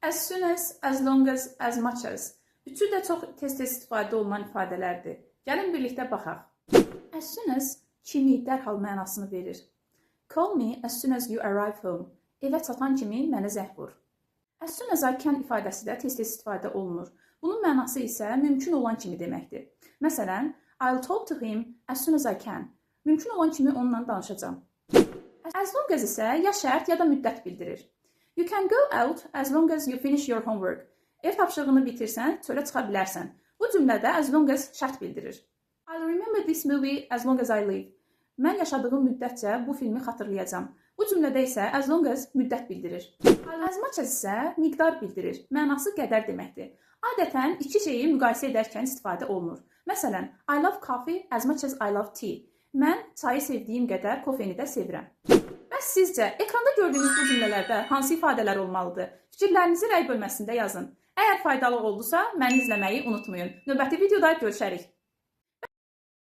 As soon as long as much as. Üçü də çox tez-tez istifadə olunan ifadələrdir. Gəlin birlikdə baxaq. As soon as kimi dərhal mənasını verir. Call me as soon as you arrive home. Evə çatan kimi mənə zəng vur. As soon as I can ifadəsi də tez-tez istifadə olunur. Bunun mənası isə mümkün olan kimi deməkdir. Məsələn, I'll talk to him as soon as I can. Mümkün olan kimi onunla danışacağam. As long as isə ya şərt ya da müddət bildirir. You can go out as long as you finish your homework. Ev tapşırığını bitirsən, çölə çıxa bilərsən. Bu cümlədə as long as şərt bildirir. I'll remember this movie as long as I live. Mən yaşadığım müddətcə bu filmi xatırlayacağam. Bu cümlədə isə as long as müddət bildirir. As much as isə miqdar bildirir. Mənası qədər deməkdir. Adətən iki şeyi müqayisə edərkən istifadə olunur. Məsələn, I love coffee as much as I love tea. Mən çayı sevdiyim qədər kofeni də sevirəm. Bəs sizcə, ekranda gördüyünüz bu cümlələrdə hansı ifadələr olmalıdır? Fikirlərinizi rəy bölməsində yazın. Əgər faydalı oldusa, məni izləməyi unutmayın. Növbəti videoda görüşərik.